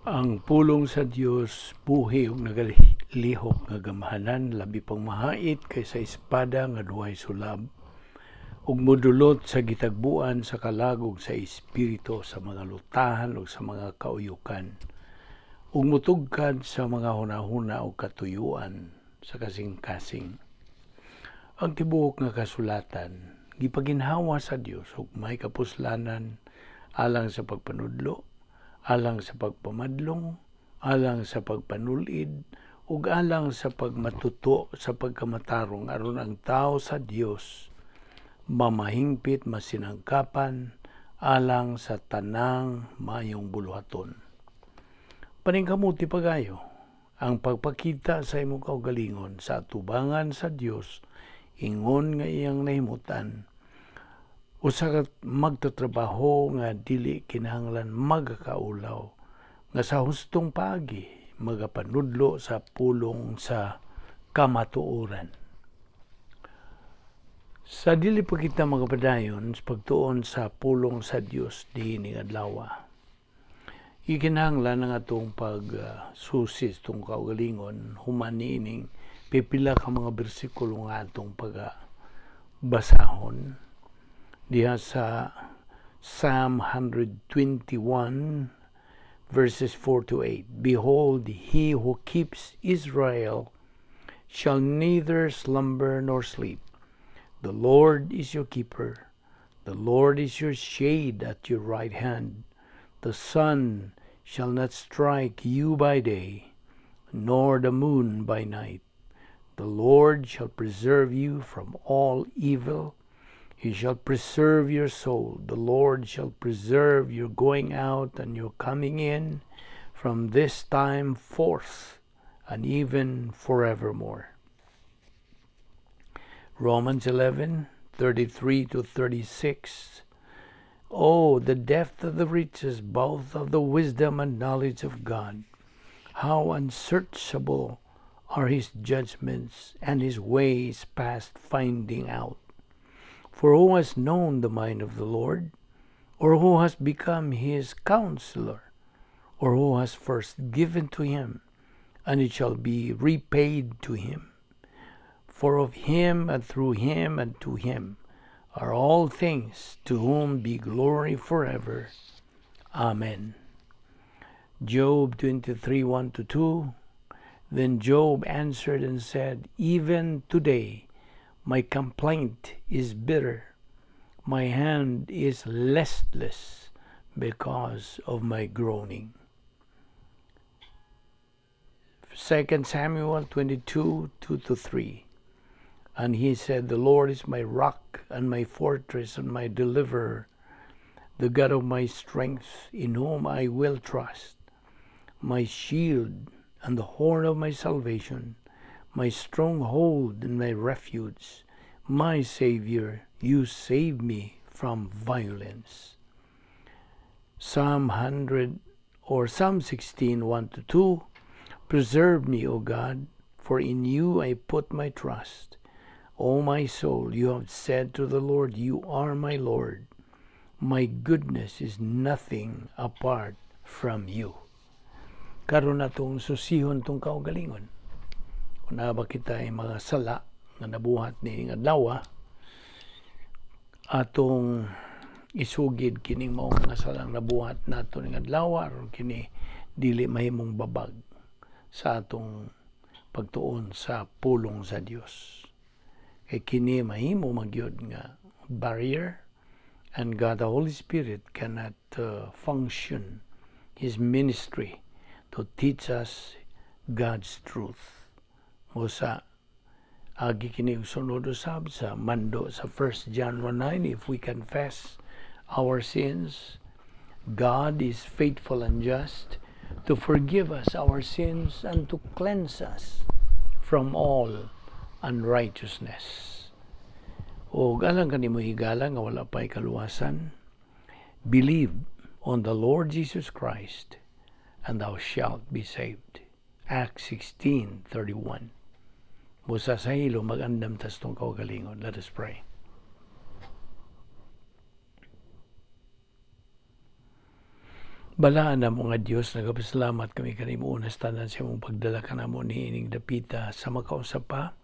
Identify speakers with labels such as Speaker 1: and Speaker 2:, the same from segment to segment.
Speaker 1: Ang pulong sa Dios buhi ug nagalihok nga gamahanan labi pang mahait kaysa espada nga duhay sulab ug modulot sa gitagbuan sa kalagog sa espiritu sa mga lutahan ug sa mga kauyukan ug mutugkad sa mga hunahuna ug katuyuan sa kasing-kasing. Ang tibuok nga kasulatan gipaginhawa sa Dios ug may kapuslanan alang sa pagpanudlo, alang sa pagpamadlong, alang sa pagpanulid, ug alang sa pagmatuto sa pagkamatarong aron ang tao sa Dios mamahingpit masinangkapan alang sa tanang mayong buluhaton. Paningkamuti pagayo ang pagpakita sa imong kaugalingon sa atubangan sa Dios ingon nga iyang nahimutan usa ka magtatrabaho nga dili kinahanglan magakaulaw nga sa hustong paagi magapanudlo sa pulong sa kamatuoran. Sa dili pa kita magapadayon sa pagtuon sa pulong sa Dios diining adlaw, ikinahanglan ang atong pagsusis tong kaugalingon human niining pipila ka mga bersikulo nga atong pagbasahon diha sa Psalm 121 verses 4 to 8. Behold, he who keeps Israel shall neither slumber nor sleep. The Lord is your keeper. The Lord is your shade at your right hand. The sun shall not strike you by day, nor the moon by night. The Lord shall preserve you from all evil. He shall preserve your soul. The Lord shall preserve your going out and your coming in from this time forth and even forevermore. Romans 11:33 to 36. Oh, the depth of the riches, both of the wisdom and knowledge of God. How unsearchable are his judgments and his ways past finding out. For who has known the mind of the Lord? Or who has become his counselor? Or who has first given to him, and it shall be repaid to him? For of him, and through him, and to him are all things, to whom be glory forever. Amen. Job 23:1 to 2. Then Job answered and said, Even today my complaint is bitter. My hand is listless because of my groaning. 2 Samuel 22:2 to 3. And he said, The Lord is my rock and my fortress and my deliverer, the God of my strength, in whom I will trust, my shield and the horn of my salvation, my stronghold and my refuge, my Savior, you save me from violence. Psalm 16:1 to 2. Preserve me, O God, for in you I put my trust. O my soul, you have said to the Lord, you are my Lord. My goodness is nothing apart from you. Karon natong susihon tong kaugalingon. Kung ba kita ay mga sala nga nabuhat ni adlaw, atong isugid kining maong mga salang nabuhat nato ning adlaw aron kini dili mahimong babag sa atong pagtuon sa pulong sa Dios. Kay kini mahimo magyud nga barrier, and God the Holy Spirit cannot function his ministry to teach us God's truth. Musa agi kini sunod usab sa mando sa 1 John 1:9, if we confess our sins, God is faithful and just to forgive us our sins and to cleanse us from all unrighteousness. O galang kanimo higala nga wala pay kaluwasan, believe on the Lord Jesus Christ and thou shalt be saved. Acts 16:31. Busa sa hilo magandam tas tong kaugalingon. Let us pray. Balaan na mo nga Diyos, nagapasalamat kami kanimo unas tanan sa imong pagdala ka namo ni ining dapita sa makausap pa.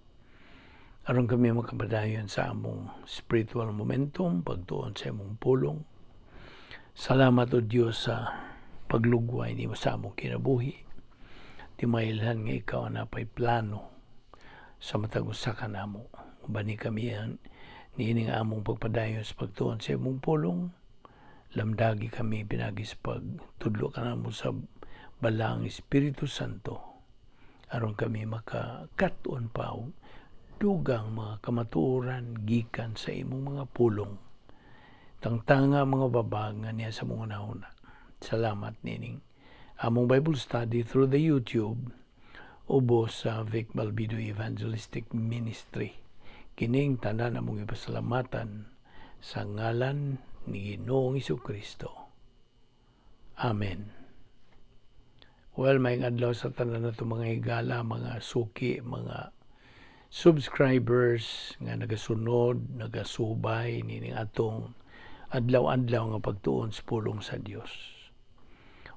Speaker 1: Aron kami makapadayon sa among spiritual momentum, pagtuon sa imong pulong. Salamat o Diyos sa paglugway nimo sa among kinabuhi. Di mailhan nga ikaw na pa'y plano sa matag usa ka namo. Bani kami niining among pagpadayon sa pagtuon sa imong pulong. Lamdagi kami pinagis pagtudlo ka namo sa balang Espiritu Santo aron kami makakatuon pa og dugang mga kamatuoran gikan sa imong mga pulong tangtanga mga babag nga niya sa mga nahuna. Salamat nining among Bible study through the YouTube ubos sa Vic Balbido Evangelistic Ministry. Kining tanan among ipasalamatan sa ngalan ni Ginoong Jesucristo. Amen. Well, may adlaw sa tanan na ito mga higala, mga suki, mga subscribers nga nagasunod, nagasubay nining atong adlaw-adlaw nga pagtuon sa pulong sa Dios.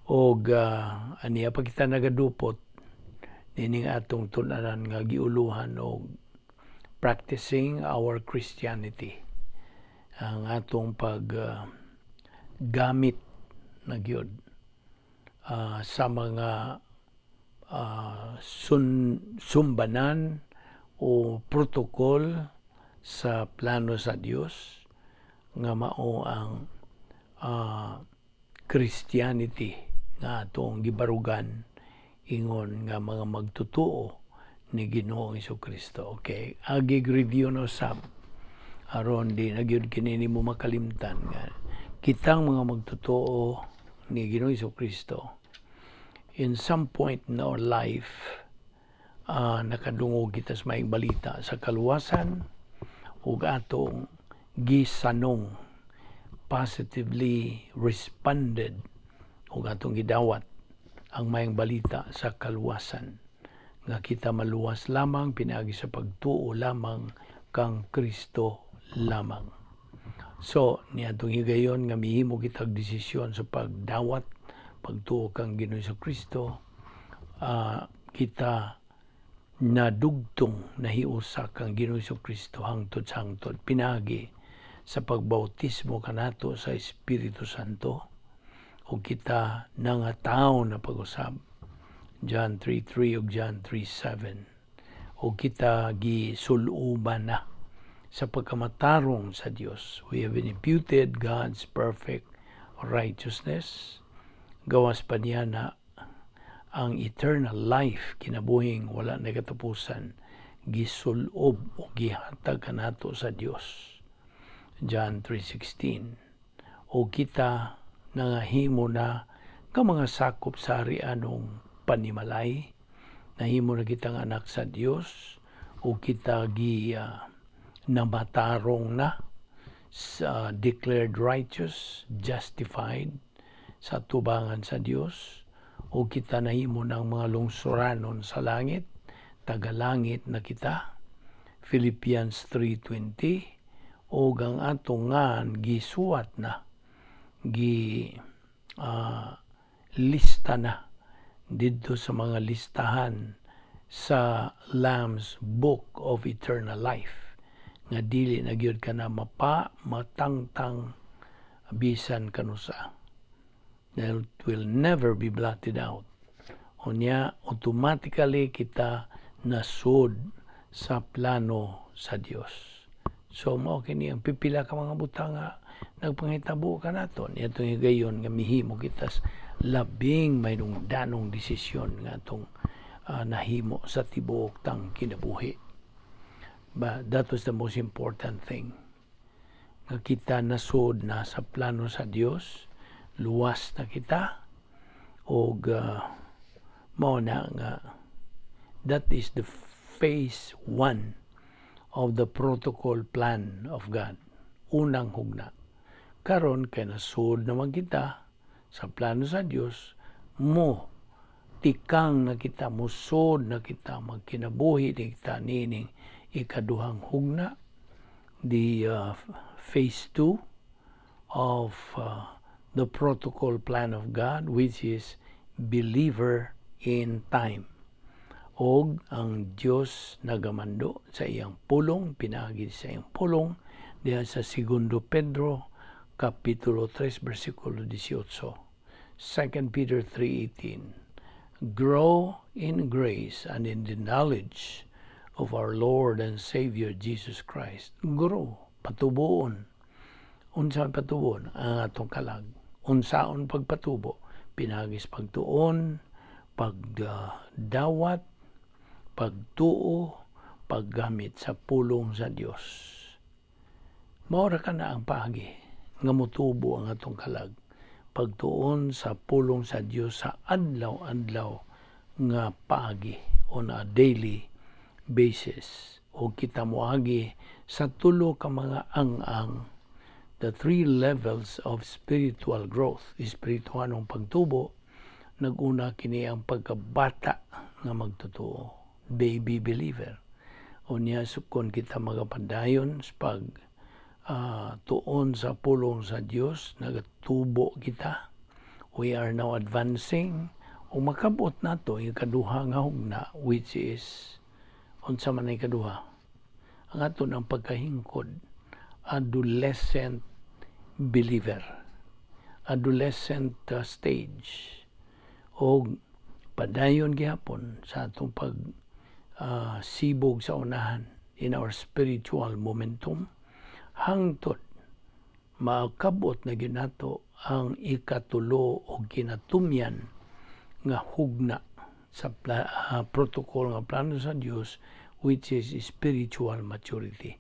Speaker 1: Og aniya pa kita nagadupot nining atong tun-anan nga giuluhan og practicing our Christianity. Ang atong gamit na gyud sa mga sumbanan o protokol sa plano sa Dios nga mao ang Christianity nga atong gibarugan ingon nga mga magtutuo ni Ginoong Jesucristo. Okay, agig review no sab aron di na gyud kini nimo makalimtan nga kitang mga magtotoo ni Ginoong Jesucristo in some point in our life nakadungog kita sa maayong balita sa kaluwasan ug atong gisanong positively responded ug atong gidawat ang maayong balita sa kaluwasan nga kita maluwas lamang pinaagi sa pagtuo lamang kang Kristo lamang. So, niadtong higayon nga mihimo kitag desisyon sa pagdawat, pagtuo kang Ginoong Jesucristo, kita nadugtong nahiusa kang Ginoong Jesucristo hangtod sa hangtod. Pinagi sa pagbautismo kanato sa Espiritu Santo o kita nangataw na pag-usab. John 3:3 ug John 3:7. O kita gisuluban na sa pagkamatarong sa Dios. We have been imputed God's perfect righteousness. Gawas pa niya na ang eternal life, kinabuhing wala na katapusan, gisulob o gihatag kanato sa Dios. John 3:16. O kita nangahimo na ka mga sakop sa arianong panimalay, nahimo na kitang anak sa Dios, o kita namatarong na declared righteous, justified sa tubangan sa Dios, o kita nahimo ng mga lungsuranon sa langit, tagalangit na kita, Philippians 3:20, o ang atong ngan gisuwat na, lista na didto sa mga listahan sa Lamb's Book of Eternal Life nga dili na gyud ka na matangtang bisan kanusa. That will never be blotted out. Unya automatically kita nasud sa plano sa Dios. So mao kini ang pipila ka mga butang nga nagpangitabo ka naton. Itong higayon nga mihimo kita labing may danong desisyon nga atong nahimo sa tibuok tang kinabuhi. But that was the most important thing. Nga kita nasud na sa plano sa Dios, luwas na kita, o mao na nga that is the phase 1 of the protocol plan of God. Unang hugna. Karon kay nasud naman kita sa plano sa Dios, tikang na kita, musod na kita, magkinabuhi na kita nining ikaduhang hugna, the phase 2 of the protocol plan of God, which is believer in time. Og ang Dios nagamando sa iyang pulong, pinagi sa iyang pulong, diha sa 2 Pedro, Kapitulo 3, versikulo 18. 2 Peter 3:18. Grow in grace and in the knowledge of our Lord and Savior Jesus Christ. Grow, patuboon. Unsa patuboon? Ang atong kalag. Unsaon pagpatubo? Pinagis pagtuon, pagdawat, pagtuo, paggamit sa pulong sa Dios. Maura ka na ang paagi nga motubo ang atong kalag. Pagtuon sa pulong sa Dios sa adlaw-adlaw nga paagi on a daily basis. O kita moagi sa tulo ka mga ang-ang, the 3 levels of spiritual growth. Espirituhanong pagtubo, naguna kini ang pagkabata nga magtotoo. Baby believer. O niya kung kita magapadayon sa tuon sa pulong sa Dios, nagatubo kita. We are now advancing. O makabot nato yung kaduha nga hugna, which is unsa man ay kaduha. Ang ato ng pagkahingkod, adolescent believer. Adolescent stage. O padayon gihapon sa atong sibog sa unahan in our spiritual momentum, hangtod makabot na ginato ang ikatulo o kinatumyan nga hugna sa protocol nga plano sa Dios, which is spiritual maturity,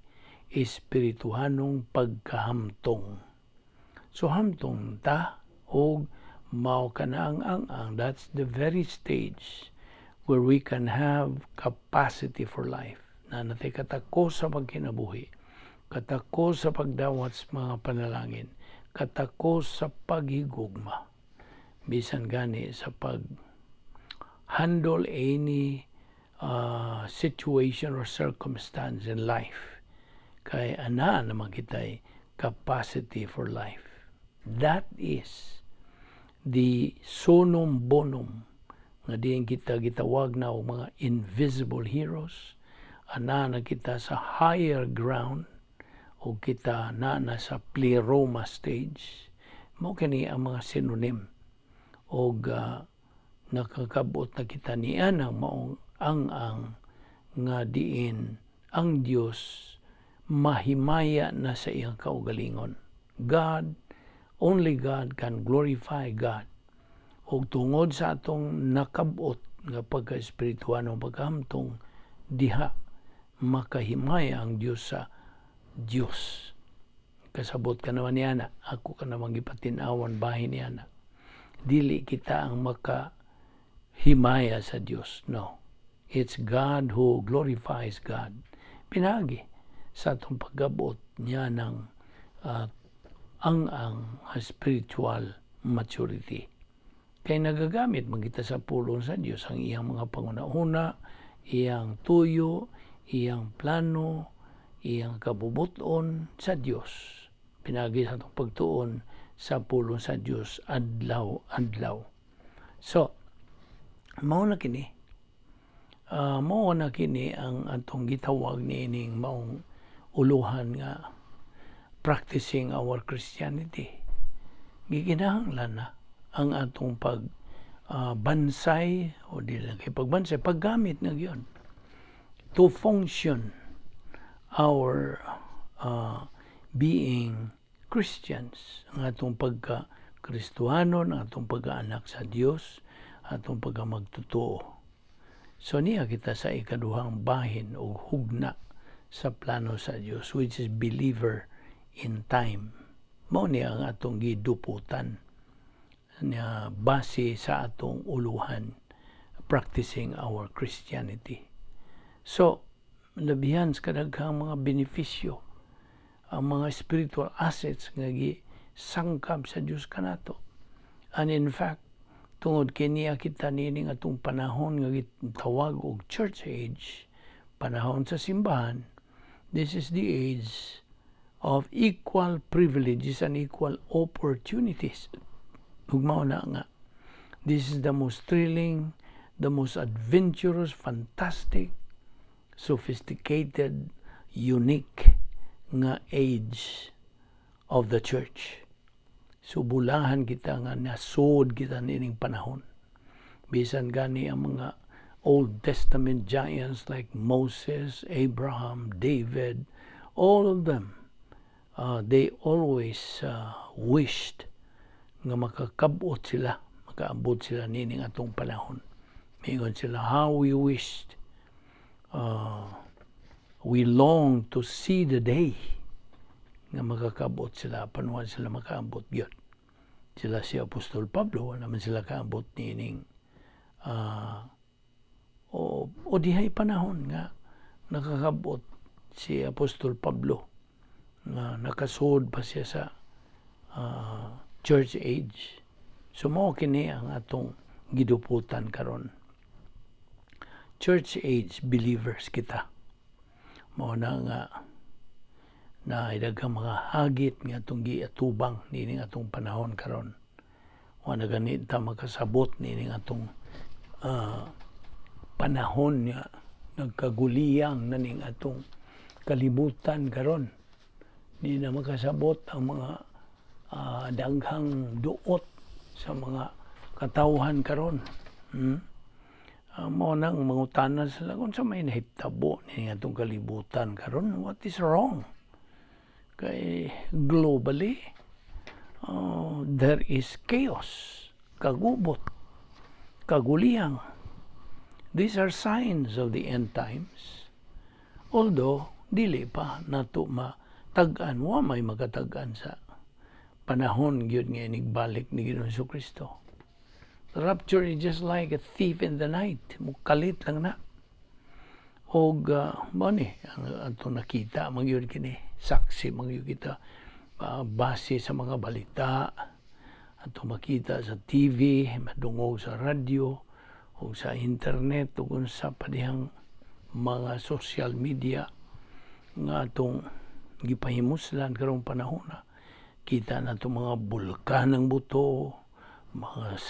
Speaker 1: espirituhanong pagkahamtong. So hamtong ta o mao kana ang that's the very stage where we can have capacity for life. Na natay katako sa pagkinabuhi, katako sa pagdawat sa mga panalangin, katako sa paghigugma, bisan gani sa handle any situation or circumstance in life. Kay ana naman kitay capacity for life. That is the sonum bonum nga diin kita gitawag na og mga invisible heroes. Ana na kita sa higher ground o kita na sa pleroma stage. Mao kini ang mga synonym og nakakabot na kita niya ng maong ang nga diin ang Dios mahimaya na sa iyang kaugalingon. God, only God can glorify God. O tungod sa atong nakabot nga pagka-espirituanong pagkahamtong, diha makahimaya ang Diyos sa Diyos. Kasabot ka naman niya na, ako ka naman ipatinawan bahin niya na. Dili kita ang makahimaya sa Diyos. No. It's God who glorifies God. Pinagi sa atong pagabot niya ng ang spiritual maturity. Kay nagagamit magita sa pulong sa Diyos ang iyang mga panguna-una, iyang tuyo, iyang plano, iyang kabubuton sa Diyos. Pinagi sa itong pagtuon sa pulong sa Diyos adlaw-adlaw. So, mao na kini ang atong gitawag niining maong uluhan nga practicing our Christianity. Giginahanglan na ang atong pagbansay o di lang kay pagbansay, paggamit na yun to function our being Christians, ang atong pagka-Kristuhano, ang atong pagkaanak sa Dios, atong pagkamagtotoo. So niya kita sa ikaduhang bahin o hugna sa plano sa Dios, which is believer in time. Mao niya ang atong giduputan na base sa atong uluhan, practicing our Christianity. So, labihan sa kadaghang mga benepisyo, ang mga spiritual assets nga gisangkab sa Dios kanato. And in fact, tungod kiniya kita nining atong panahon nga gitawag og church age, panahon sa simbahan, this is the age of equal privileges and equal opportunities. Ugmao na nga, this is the most thrilling, the most adventurous, fantastic, sophisticated, unique nga age of the church. So bulahan kita nga nasod kita nining panahon. Bisan gani ang mga Old Testament giants like Moses, Abraham, David, all of them, they always wished nga makaabot sila nining atong panahon. Mingon sila, how we wished, we long to see the day nga makakaabot sila, panuan sila makaabot yun. Sila si Apostol Pablo, naman sila kaabot nining o dihay panahon nga nakakabot si Apostol Pablo nga nakasud pa siya sa church age. So mao kini ang atong giduputan karon. Church age believers kita. Mao na nga na daghang mga hagit nga atong giatubang nining atong panahon karon. Wa na ganit ta makasabot nining atong panahon nga nagkaguliyang naning atong kalibutan karon. Di na makasabot ang mga daghang duot sa mga katawhan karon. Mao nang mangutanan sila kung sa may nahitabo nining atong kalibutan karon, what is wrong? Kay globally there is chaos, kagubot, kaguliyang. These are signs of the end times. Although dili pa nato matag-an, wa may makatag-an sa panahon gyud nga inigbalik ni Ginoong Jesucristo. The rapture is just like a thief in the night. Mukalit lang na. Og ni ang atong nakita magyud kini, saksi magyud kita base sa mga balita atong makita sa TV, madungog sa radyo o sa internet o kung sa padihang mga social media nga atong gipahimuslan karong panahon na kita na itong mga bulkanang buto, mga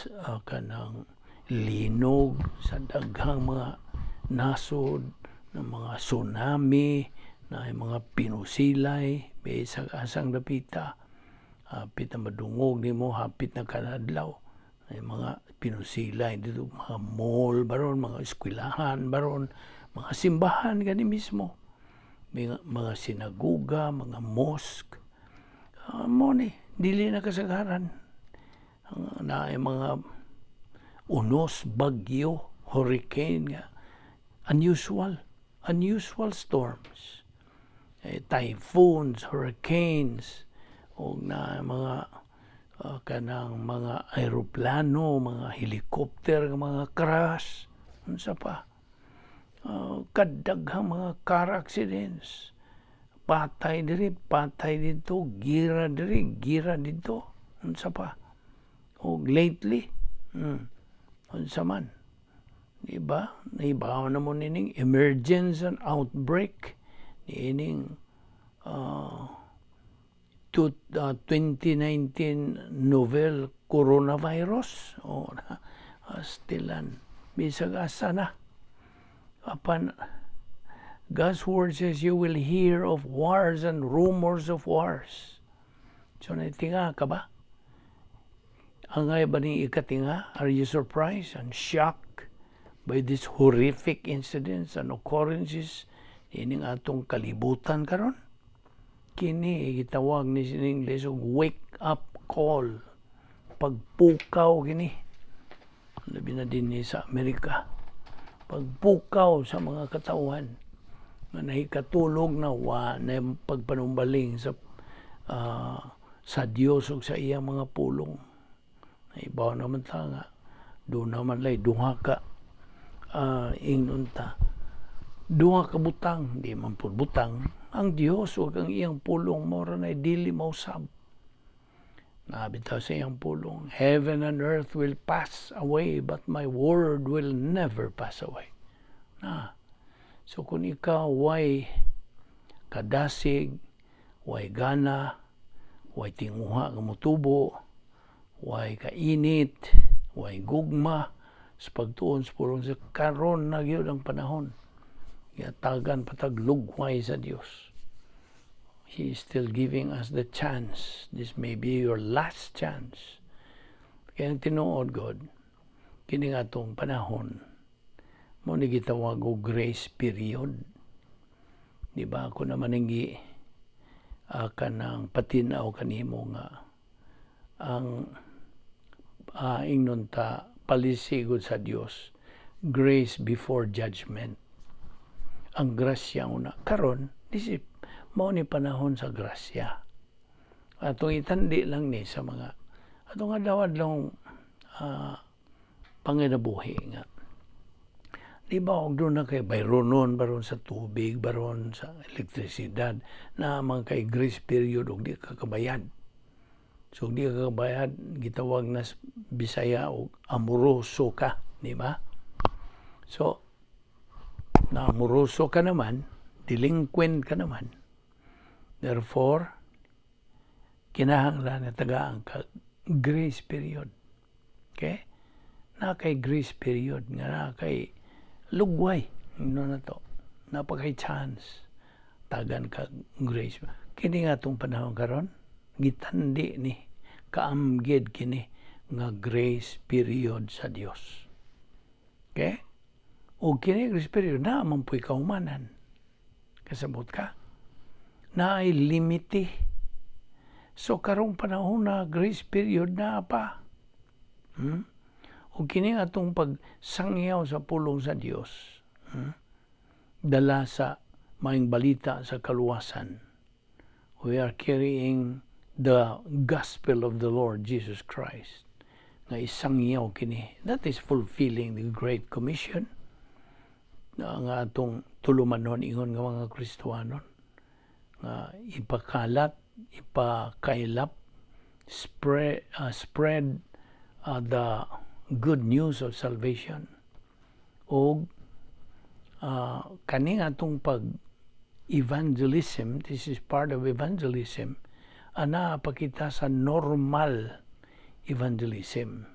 Speaker 1: kanang linog sa daghang mga nasod, ng mga tsunami, na mga pinusilay, may asang dapita, hapit na madungog ni mo, hapit na kanadlaw, ay mga pinusilay dito, mga mall baron, mga eskwelahan baron, mga simbahan gani mismo, mga sinaguga, mga mosque, dili na kasagaran na ay mga unos, bagyo, hurricane nga, unusual storms, typhoons, hurricanes, o na mga kanang mga aeroplano, mga helicopter, mga crash, unsa pa, kadaghang mga car accidents, patay diri, patay dito, gira diri, gira dito, unsa pa, o lately, unsa man, diba, naibaw na mo nining emergence and outbreak, nining 2019 novel coronavirus, stilan, bisag asa na, apan God's word says you will hear of wars and rumors of wars. So naitinga ka ba? Angay ba ni ikatinga? Are you surprised and shocked by these horrific incidents and occurrences ining atong kalibutan karon? Kini gitawag ni sa English og wake up call. Pagpukaw kini. Labi na din ni sa Amerika. Pagpukaw sa mga katawhan nga nahikatulog na na pagpanumbaling sa Dios ug sa iyang mga pulong. Naibaw naman ta nga do naman lay duha ka inunta. Duha ka butang, di man pud butang ang Dios ug ang iyang pulong mora na dili mausab. Nabitaw sa iyang pulong, heaven and earth will pass away but my word will never pass away. So kung ikaw way kadasig, way gana, way tinguha nga motubo, way kainit, way gugma, sa pagtuon sa pulong sa karon na gyud ang panahon. Yatagan pataglugway sa Dios. He is still giving us the chance. This may be your last chance. Kaya tinuod God, kini nga itong panahon, mo ni gitawag og grace period. Di ba? Ako naman hindi kanang patinaw kanimo nga ang ingnon ta palisigod sa Dios, grace before judgment. Ang grasya una karon disip mao ni panahon sa grasya. Atong itandi lang ni sa mga atong adlaw-adlaw panginabuhi nga. Di ba og doon na kay bayronon baron sa tubig, baron sa elektrisidad na man kay grace period og di ka kabayad. So di ka kabayad gitawag na Bisaya og amoroso ka, di ba? So na amoroso ka naman, delinquent ka naman. Therefore, kinahanglan na tagaan ka grace period. Okay? Na kay grace period nga na kay lugway, na to. Napakay chance tagan ka grace. Kini nga tong panahon karon, gitandi ni kaamgid kini nga grace period sa Dios. Okay? O kini grace period na man puy kaumanan. Kasabot ka. Na ay limiti. So karong panahon na grace period na pa. O kini atong pagsangyaw sa pulong sa Dios. Dala sa maing balita sa kaluwasan. We are carrying the gospel of the Lord Jesus Christ. Nga isangyaw kini. That is fulfilling the Great Commission. Nga atong tulumanon ingon nga mga Kristiyanon. Nga ipakalat, ipakailap, spread the good news of salvation. O kani atong pag-evangelism, this is part of evangelism, ana pakita sa normal evangelism.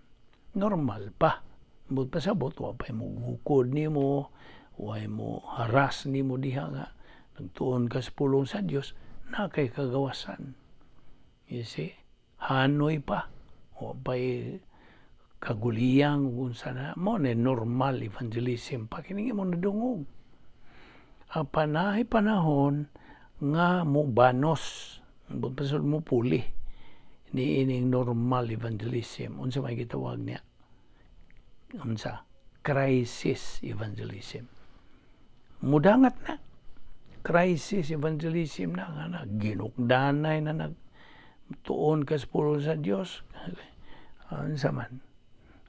Speaker 1: Normal pa. But pasabot, wapay mo gukod ni mo, wapay mo haras ni mo diha nga, nagtuon ka sa pulong sa Diyos, na kay kagawasan. You see? Hanoy pa. Wapay kaguliyang kung sana mo na normal evangelism pa kiningi mo nadungog. Panahay panahon nga mo banos, pasod mo puli ni ining normal evangelism. Unsa may gitawag niya? Unsa? Crisis evangelism. Mudangat na. Crisis evangelism na nga na ginukdanay na nagtuon ka sa pulong sa Dios. Unsa man?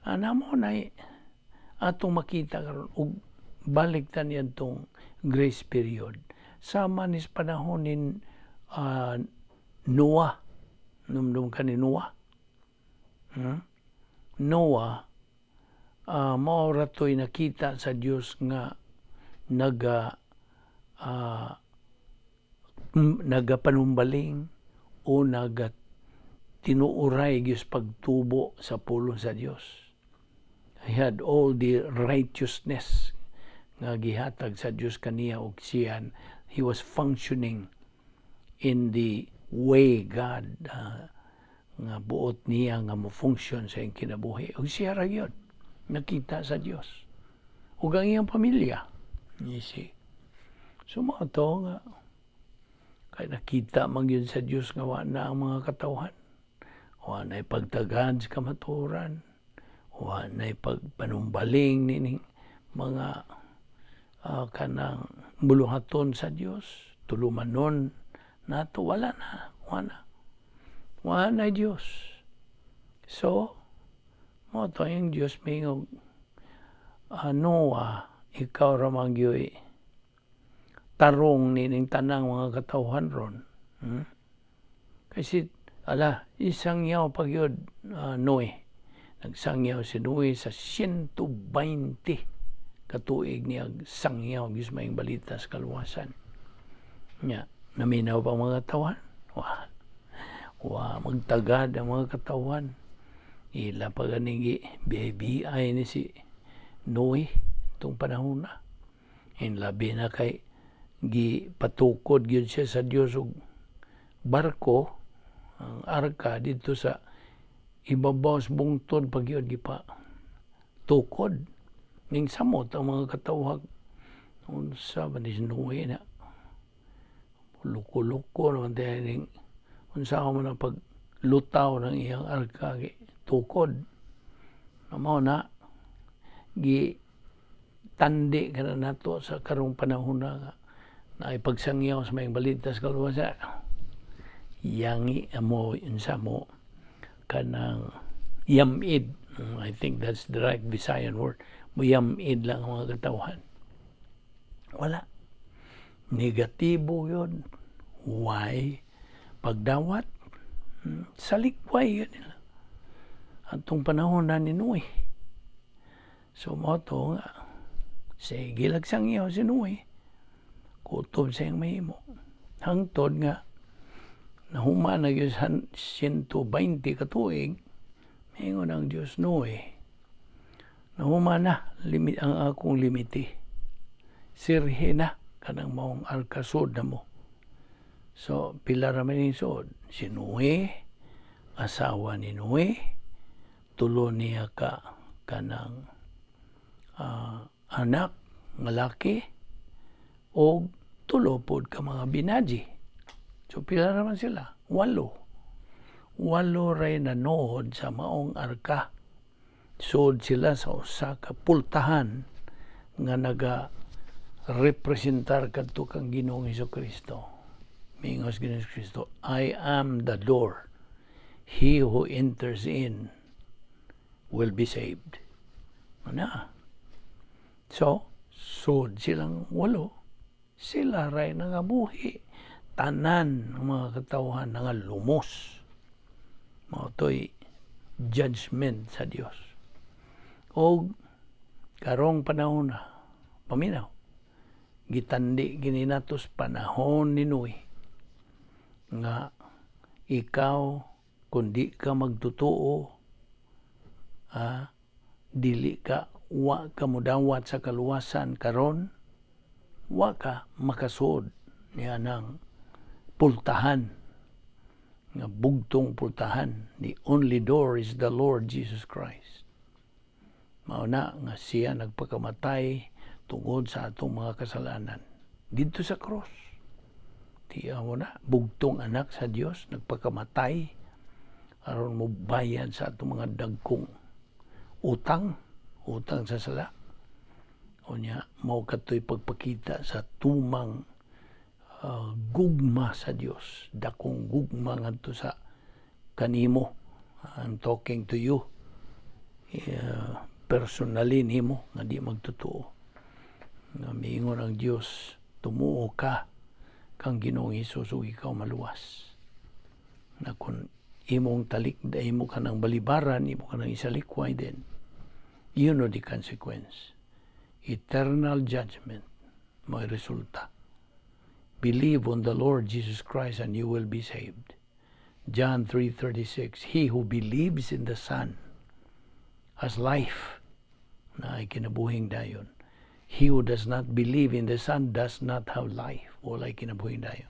Speaker 1: Ana mo na atong makita karon og baliktan yan tong grace period. Sama nis panahon ni Noah. Numdum ka ni Noah. Noah, maura to'y nakita sa Diyos nga nagapanumbaling o tinuuray Diyos pagtubo sa pulong sa Diyos. He had all the righteousness nga gihatag sa Diyos kaniya og siyan. He was functioning in the way God nga buot niya nga mo-function sa iyang kinabuhi. Og siya ra gyud nakita sa Diyos. Ug ang iyang pamilya. You see? So mga to nga kay nakita man yun sa Diyos nga wa na ang mga katawhan. Wa na'y pagtaghan sa kamaturan. Wa na'y pagpanumbaling nining mga kanang buluhaton sa Diyos. Tulumanon nato wala na. Wa na Diyos. So, mo to yung Diyos mingog Noah, ikaw ramang yoy tarong nining tanang mga katawhan ron. Kasi isangyaw pag yun Noe. Nagsangyaw si Noe sa 120 katuig niya sangyaw. Diyos may balita sa kaluwasan. Naminaw pa mga katawan. Magtagad ang mga katawan. Ila pa ganing BI ni si Noe itong panahon na. Labi na kay patukod yun siya sa Diyos og barko, ang arka dito sa ibabaw sa bungtod pag yun gipa tukod ning samot ang mga katawhag unsa ba ni Noe na luko-luko naman tayo ning unsa mo na pag lutaw ng iyang arka tukod mao na tandi ka na nato sa karong panahon na ipagsangyaw sa mayang balitas kaluwasa yangi mo unsa mo kanang yamid. I think that's the right Visayan word. Muyamid lang ang mga katawhan. Wala. Negatibo yun. Why? Pagdawat, salikway yun nila. At itong panahon na ni Noe. So, moto nga, sige lagsangyaw si Noe. Kutob sa iyang mahimo. Hangtod nga, nahuma na yun 120 katuig, mingon ang Diyos Noe. Nahuma na, ang akong limiti. Sirhe na, kanang maong arkasod na mo. So, pila raman yung sod. Si Noe, asawa ni Noe, tulo niya kanang anak, malaki, o tulo pod ka mga binaji. So, pila naman sila? 8. 8 ray na nood sa maong arka. Sod sila sa usa ka pultahan nga naga-representar kadto kang Ginoong Hesukristo. Mingos Ginoong Hesukristo, I am the door. He who enters in will be saved. Ano? So, sod silang 8. Sila ray nangabuhi. Tanan ng mga katawhan nga lumos. Mautoy judgment sa Dios. O karong panahon na paminaw gitandi gininatos panahon ni Noe nga ikaw kundi ka magtutuo dili ka wa ka mudawat sa kaluwasan karon wa ka makasud niya ng pultahan nga bugtong pultahan. The only door is the Lord Jesus Christ. Mao na nga siya nagpakamatay tungod sa atong mga kasalanan dito sa cross. Tiya mo na, bugtong anak sa Dios nagpakamatay aron mo bayad sa atong mga dagkong utang sa sala. O niya, mao katoy pagpakita sa tumang gugma sa Dios, dakong gugma ngadto sa kanimo. I'm talking to you personally nimo nga di magtotoo. Nga miingon ang Dios, tumuo ka kang Ginoong Hesus ug ikaw maluwas. Na kung imong talikday mo kanang balibaran, imo kanang isalikway din, you know the consequence. Eternal judgment may resulta. Believe on the Lord Jesus Christ and you will be saved. John 3:36, he who believes in the Son has life, na ay kinabuhing dayon. He who does not believe in the Son does not have life, walay kinabuhing dayon.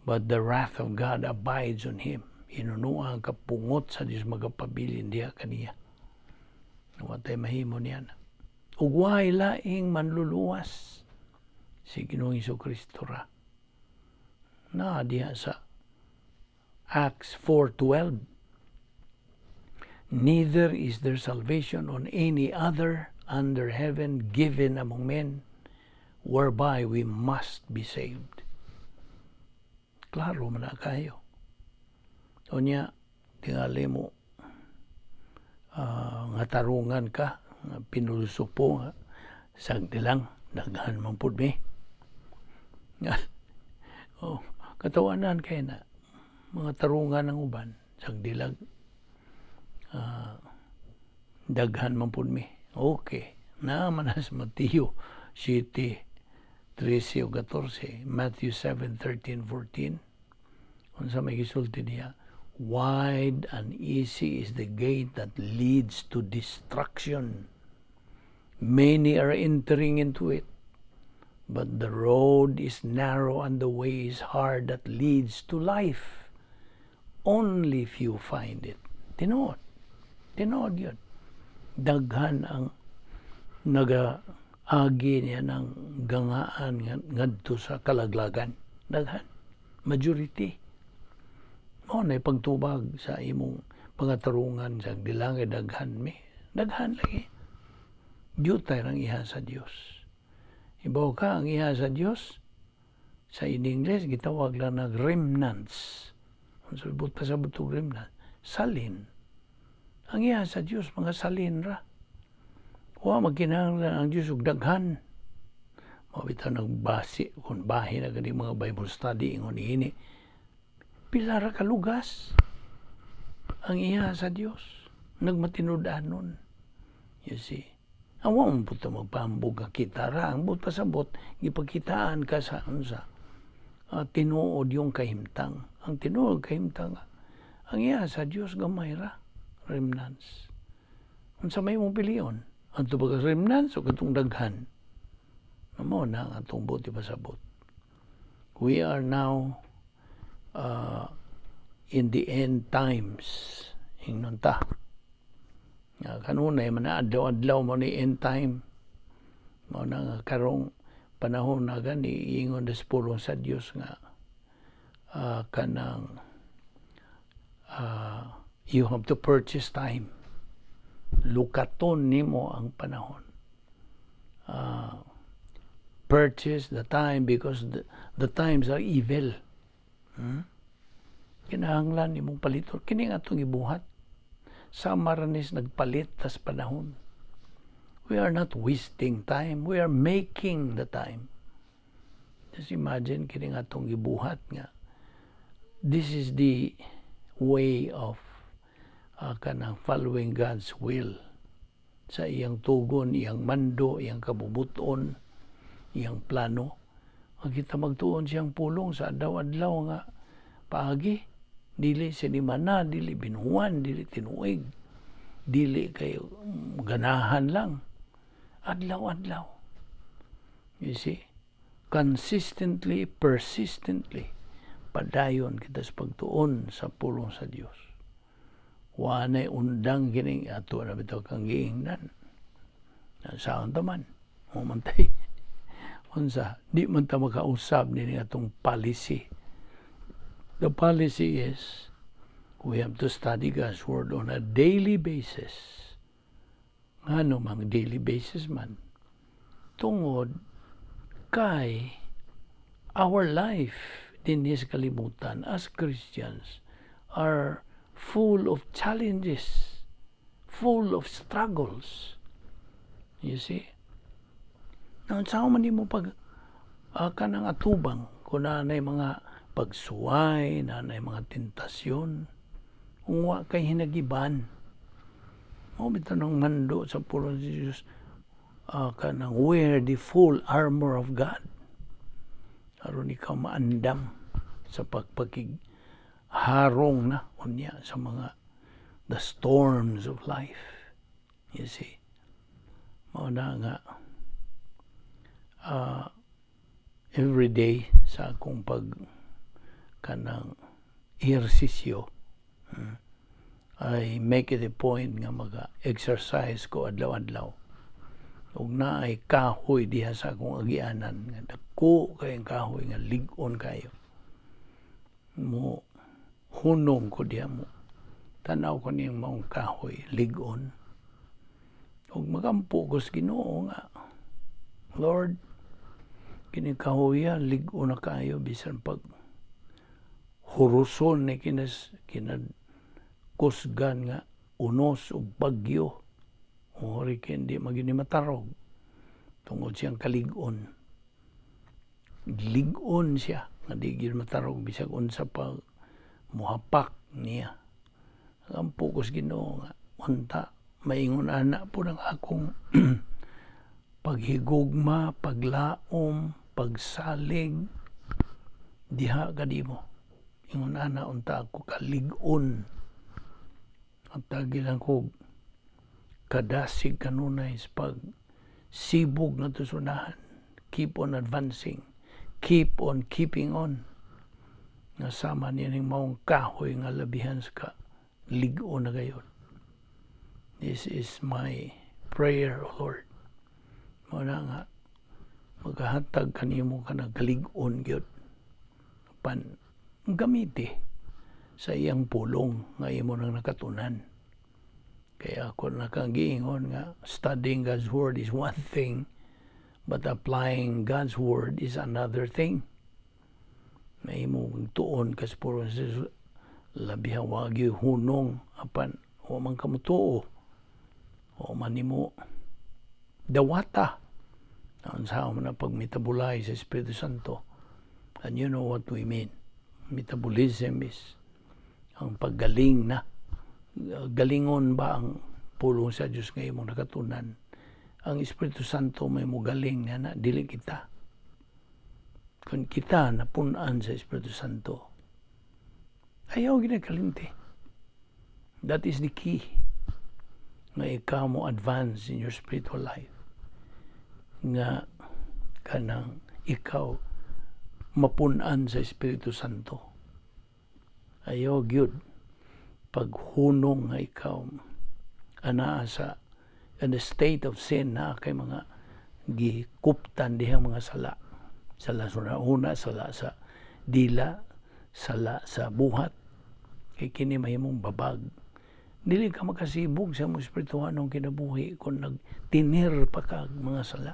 Speaker 1: But the wrath of God abides on him. Inunuan ang kapungot sa Diyos magapabilin diha kaniya. Nawatay mahimo niyan. Ugway laing manluluwas si Ginoong Hesukristo ra. Na diha sa Acts 4:12. Neither is there salvation on any other under heaven given among men whereby we must be saved. Klaro man na kayo. O niya, tingali mo nga tarungan ka, nga pinulusupo nga sagdilang daghan man pud mi. Katawanan kay na mga tarungan ng uban sagdilag daghan man pud mi. Okay, naman sa Mateo 7:13 o 14, Matthew 7:13-14. Unsa may gisulti niya? Wide and easy is the gate that leads to destruction. Many are entering into it, but the road is narrow and the way is hard that leads to life. Only few find it. Tinood yun. Daghan ang nagaagi niya ng gangaan ngadto sa kalaglagan. Daghan. Majority. Mao na pagtubag sa imong pangatarungan sa dilangay daghan lagi. Diyutay ang iha sa Dios. Ibaw ka ang iha sa Dios sa in English gitawag lang na remnants. Unsa buta sa butog remnants? Salin. Ang iha sa Dios mga salin ra. Wa magkinahanglan ang Dios og daghan. Mabitaw nagbasi kung bahin na gani mga Bible study ingon ini. Pila ra ka lugas ang iya sa Dios nagmatinud-anon. You see, awa mo puto magpahambog ka kita ra ang but pasabot gipagkitaan ka sa unsa tinuod yung kahimtang. Ang tinuod kahimtang ang iya sa Dios gamay ra remnants. Unsa may mong piliyon? Ang tubag remnants o katong daghan? Mao na ang atong buti pasabot. We are now in the end times ingnon ta kanunay man adlaw mo ni end time mao na karong panahon na gani ingon des pulong sa Dios nga kanang you have to purchase time, lukaton nimo ang panahon, purchase the time because the times are evil. Kinahanglan imong paliton kini nga atong gibuhat sa maranis nagpalit tas panahon. We are not wasting time, we are making the time. Just imagine kini nga atong gibuhat nga this is the way of kanang following God's will sa iyang tugon, iyang mando, iyang kabubuton, iyang plano. Ang kita magtuon siyang pulong sa adlaw-adlaw nga paagi, dili sinimana, dili binuwan, dili tinuig, dili kay ganahan lang. Adlaw-adlaw. You see? Consistently, persistently, padayon kita sa pagtuon sa pulong sa Dios. Wanay undang kining ato na bitaw kang giingnan. Saan taman? Umantay. Unsa, di man ta makausab nini atong policy. The policy is we have to study God's Word on a daily basis. Ano mang daily basis man. Tungod kay our life din sa kalibutan as Christians are full of challenges, full of struggles. You see? Nang saan man mo pag kanang atubang kung nanay mga pagsuway, nanay mga tentasyon, kung wa kay hinagiban. Mo bitaw nang mando sa pulong si Jesus kanang wear the full armor of God. Aron ikaw maandam sa harong na unya sa mga the storms of life. You see? Mao na nga every day sa akong kanang ehersisyo I make it a point nga mag-exercise ko adlaw-adlaw. Ug naay kahoy diha sa akong agianan nga dako kay kahoy nga lig-on kayo. Mo hunong ko diha mo. Tanaw ko niyang maong kahoy lig-on. Ug magampo ko sa Ginoo nga Lord, kini kahoy lig-on na kayo bisan pag huruson ni kinad kusgan nga unos o bagyo o hurricane di magini matarog tungod siyang kalig-on. Lig-on siya nga di gyud matarog bisag unsa pa muhapak niya. Ang focus Ginoo nga unta maingon ana po ng akong paghigugma, paglaom, pagsalig diha kadimo. Ingon ana unta ako kaligon. At tagilan ko kadasig kanunay sa pag sibog na tusunahan. Keep on advancing. Keep on keeping on. Nasama niya ng maong kahoy nga labihan sa ligon na gayon. This is my prayer, O Lord. Muna nga, maghahatag kanimo ka nagkaligon gyud. Pan gamiti sa iyang pulong nga imo nang nakatunan. Kaya ako nakagiingon nga studying God's Word is one thing, but applying God's Word is another thing. May imong tuon kas puro labi hawagi hunong apan o man kamutuo o man nimo dawata ang sa na pagmetabolize sa Espiritu Santo. And you know what we mean. Metabolism is ang paggaling na. Galingon ba ang pulong sa Diyos ngayon mong nakatunan? Ang Espiritu Santo may mo galing na dili kita. Kung kita napunan sa Espiritu Santo, ayaw ginakalimti. That is the key. Nga ikaw mo advance in your spiritual life. Nga kanang ikaw mapunan sa Espiritu Santo. Ayaw gyud paghunong nga ikaw anaa sa in the state of sin na kay mga gikuptan dihang mga sala sa una, sala sa dila, sala sa buhat, kay kini mahimong babag. Dili ka makasibog sa mong espirituhanong kinabuhi kung nagtinir pa ka mga sala.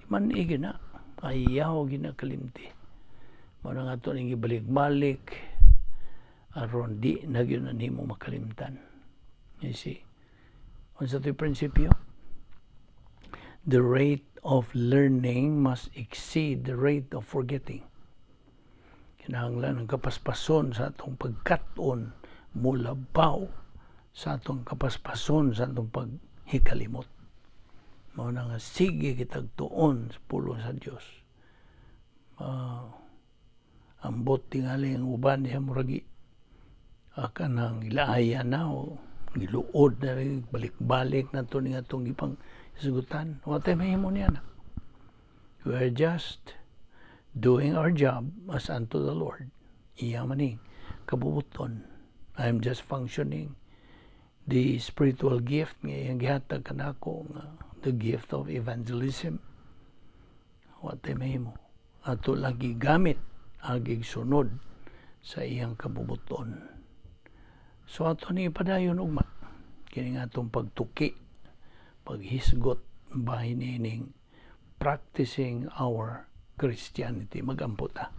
Speaker 1: Di man na ayaw ginakalimti. Muna nga ito ning ibalik-balik aron di na yun na mo makalimtan. You see? Unsa to'y prinsipyo? The rate of learning must exceed the rate of forgetting. Kinahanglan ang kapaspason sa atong pagkaton mulabaw sa atong kapaspason sa atong paghikalimot. Mao na nga sige kitag tuon sa pulong sa Dios. Ambot tingali ang uban diha muragi kanang ilaaya na o giluod na rin, balik-balik na ito nga itong ipang sigutan. What ay mahimo niya na? We are just doing our job as unto the Lord. Iya maning kabubuton. I am just functioning the spiritual gift nga iyang gihatag kanako nga the gift of evangelism. What ay mahimo? Ato lagi gamit agig sunod sa iyang kabubuton. So ato ni padayon ugma kini nga atong pagtuki, paghisgot bahin ining practicing our Christianity. Magampo ta.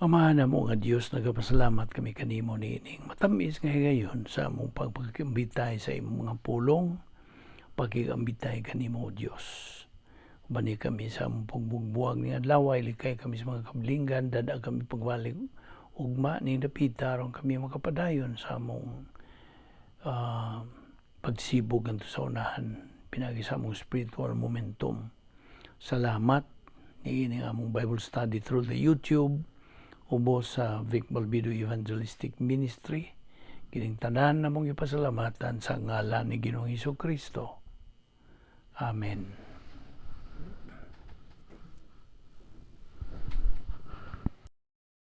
Speaker 1: Amahan na mo nga Diyos, nagapasalamat kami kanimo nining matamis nga gayon sa among pagpagkambitay sa imong mga pulong, pagkikambitay kanimo Diyos. Bani kami sa among pagbugbuwag ni adlaw, likay kami sa mga kablinggan, dada kami pagbalik ugma ni dapita aron kami makapadayon sa among pagsibog ngadto sa unahan pinagi sa among spiritual momentum. Salamat niini among Bible study through the YouTube ubos sa Vic Balbido Evangelistic Ministry. Kining tanan namong ipasalamatan sa ngalan ni Ginoong Hesukristo. Amen.